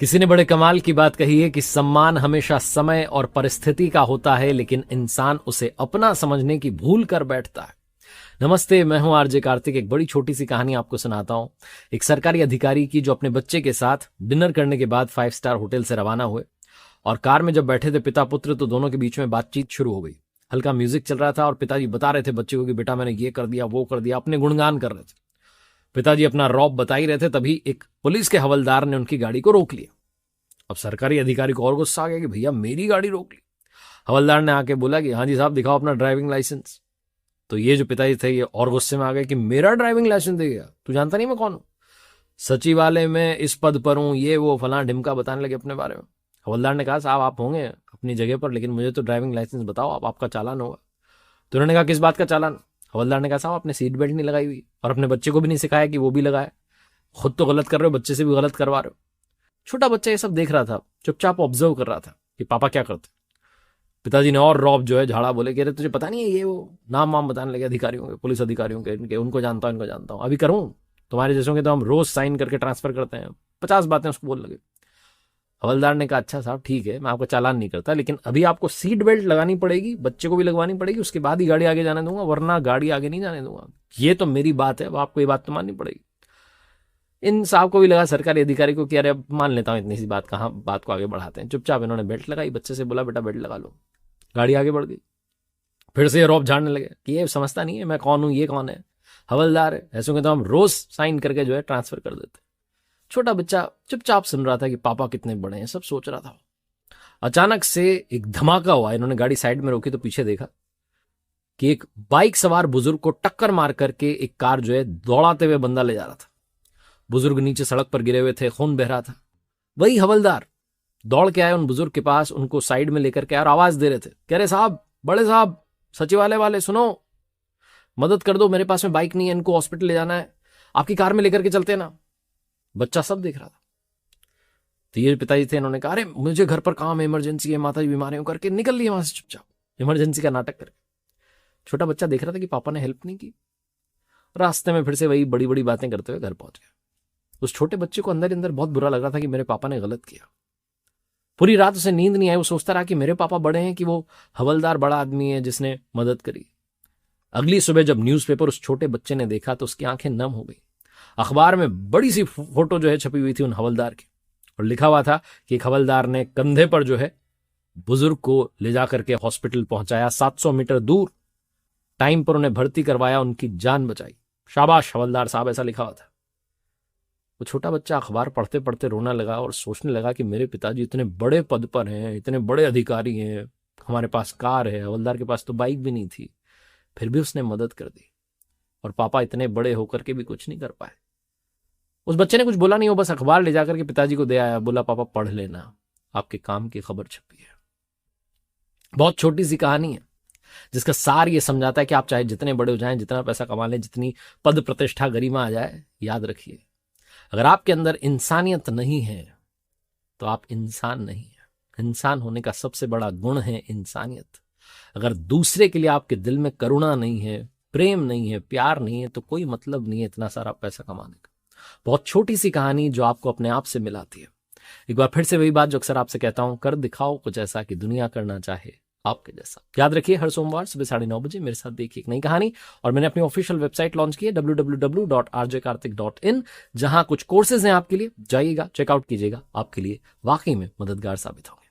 किसी ने बड़े कमाल की बात कही है कि सम्मान हमेशा समय और परिस्थिति का होता है, लेकिन इंसान उसे अपना समझने की भूल कर बैठता है। नमस्ते, मैं हूं आरजे कार्तिक। एक बड़ी छोटी सी कहानी आपको सुनाता हूं। एक सरकारी अधिकारी की, जो अपने बच्चे के साथ डिनर करने के बाद 5 स्टार होटल से रवाना हुए और कार में जब बैठे थे पिता पुत्र, तो दोनों के बीच में बातचीत शुरू हो गई। हल्का म्यूजिक चल रहा था और पिताजी बता रहे थे बच्चे को कि बेटा मैंने ये कर दिया, वो कर दिया, अपने गुणगान कर रहे थे। पिताजी अपना रौब बता ही रहे थे, तभी एक पुलिस के हवलदार ने उनकी गाड़ी को रोक लिया। अब सरकारी अधिकारी को और गुस्सा आ गया कि भैया मेरी गाड़ी रोक ली। हवलदार ने आके बोला कि हाँ जी साहब, दिखाओ अपना ड्राइविंग लाइसेंस। तो ये जो पिताजी थे ये और गुस्से में आ गए कि मेरा ड्राइविंग लाइसेंस दे गया, तू जानता नहीं मैं कौन हूं, सचिवालय में इस पद पर हूं, ये वो फलां ढिमका बताने लगे अपने बारे में। हवलदार ने कहा साहब आप होंगे अपनी जगह पर, लेकिन मुझे तो ड्राइविंग लाइसेंस बताओ, आपका चालान होगा। तो उन्होंने कहा किस बात का चालान। हवलदार ने कहा साहब आपने सीट बेल्ट नहीं लगाई हुई और अपने बच्चे को भी नहीं सिखाया कि वो भी लगाए, खुद तो गलत कर रहे हो, बच्चे से भी गलत करवा रहे हो। छोटा बच्चा ये सब देख रहा था, चुपचाप ऑब्जर्व कर रहा था कि पापा क्या करते। पिताजी ने और रौब जो है झाड़ा, बोले कि अरे तुझे पता नहीं है, ये वो नाम वाम बताने लगे अधिकारियों के, पुलिस अधिकारियों के, इनके, उनको जानता हूं, इनको जानता हूं, अभी करूं तुम्हारे जैसों के तो हम रोज साइन करके ट्रांसफर करते हैं। 50 बातें उसको बोल लगे। हवलदार ने कहा अच्छा साहब ठीक है, मैं आपका चालान नहीं करता, लेकिन अभी आपको सीट बेल्ट लगानी पड़ेगी, बच्चे को भी लगवानी पड़ेगी, उसके बाद ही गाड़ी आगे जाने दूंगा, वरना गाड़ी आगे नहीं जाने दूंगा। ये तो मेरी बात है, अब आपको ये बात तो माननी पड़ेगी। इन साहब को भी लगा, सरकारी अधिकारी को, कि अरे अब मान लेता हूं, इतनी सी बात, कहाँ बात को आगे बढ़ाते हैं। चुपचाप इन्होंने बेल्ट लगाई, बच्चे से बोला बेटा बेल्ट लगा लो, गाड़ी आगे बढ़ गई। फिर से रौब झाड़ने लगे कि ये समझता नहीं है मैं कौन हूं, ये कौन है, हवलदार है, ऐसों के तो हम रोज साइन करके जो है ट्रांसफर कर देते। छोटा बच्चा चुपचाप सुन रहा था कि पापा कितने बड़े हैं, सब सोच रहा था। अचानक से एक धमाका हुआ। इन्होंने गाड़ी साइड में रोकी तो पीछे देखा कि एक बाइक सवार बुजुर्ग को टक्कर मार करके एक कार जो है दौड़ाते हुए बंदा ले जा रहा था। बुजुर्ग नीचे सड़क पर गिरे हुए थे, खून बह रहा था। वही हवलदार दौड़ के आए उन बुजुर्ग के पास, उनको साइड में लेकर के और आवाज दे रहे थे, कह रहे साहब, बड़े साहब, सचिवालय वाले, सुनो, मदद कर दो, मेरे पास में बाइक नहीं है, इनको हॉस्पिटल ले जाना है, आपकी कार में लेकर के चलते ना। बच्चा सब देख रहा था। तो ये पिताजी थे, इन्होंने कहा अरे मुझे घर पर काम है, इमरजेंसी है, माता जी बीमार है, करके निकल लिए वहां से चुपचाप, इमरजेंसी का नाटक करके। छोटा बच्चा देख रहा था कि पापा ने हेल्प नहीं की। रास्ते में फिर से वही बड़ी बड़ी बातें करते हुए घर पहुंच गया। उस छोटे बच्चे को अंदर अंदर बहुत बुरा लग रहा था कि मेरे पापा ने गलत किया। पूरी रात उसे नींद नहीं आई। वो सोचता रहा कि मेरे पापा बड़े हैं कि वो हवलदार बड़ा आदमी है जिसने मदद करी। अगली सुबह जब न्यूज़पेपर उस छोटे बच्चे ने देखा तो उसकी आंखें नम हो गई। अखबार में बड़ी सी फोटो जो है छपी हुई थी उन हवलदार की, और लिखा हुआ था कि एक हवलदार ने कंधे पर जो है बुजुर्ग को ले जाकर के हॉस्पिटल पहुंचाया, 700 मीटर दूर, टाइम पर उन्हें भर्ती करवाया, उनकी जान बचाई, शाबाश हवलदार साहब, ऐसा लिखा हुआ था। वो छोटा बच्चा अखबार पढ़ते पढ़ते रोना लगा और सोचने लगा कि मेरे पिताजी इतने बड़े पद पर हैं, इतने बड़े अधिकारी हैं, हमारे पास कार है, हवलदार के पास तो बाइक भी नहीं थी, फिर भी उसने मदद कर दी, और पापा इतने बड़े होकर के भी कुछ नहीं कर पाए। उस बच्चे ने कुछ बोला नहीं, वो बस अखबार ले जाकर के पिताजी को दे आया, बोला पापा पढ़ लेना, आपके काम की खबर छपी है। बहुत छोटी सी कहानी है जिसका सार ये समझाता है कि आप चाहे जितने बड़े हो जाएं, जितना पैसा कमा लें, जितनी पद प्रतिष्ठा गरिमा आ जाए, याद रखिए अगर आपके अंदर इंसानियत नहीं है तो आप इंसान नहीं है। इंसान होने का सबसे बड़ा गुण है इंसानियत। अगर दूसरे के लिए आपके दिल में करुणा नहीं है, प्रेम नहीं है, प्यार नहीं है, तो कोई मतलब नहीं है इतना सारा पैसा कमाने का। बहुत छोटी सी कहानी जो आपको अपने आप से मिलाती है। एक बार फिर से वही बात जो अक्सर आपसे कहता हूं, कर दिखाओ कुछ ऐसा कि दुनिया करना चाहे आपके जैसा। याद रखिए हर सोमवार सुबह 9:30 बजे मेरे साथ देखिए एक नई कहानी। और मैंने अपनी ऑफिशियल वेबसाइट लॉन्च की है www.rjkartik.in, जहां कुछ कोर्सेज हैं आपके लिए, जाइएगा, चेकआउट कीजिएगा, आपके लिए वाकई में मददगार साबित होंगे।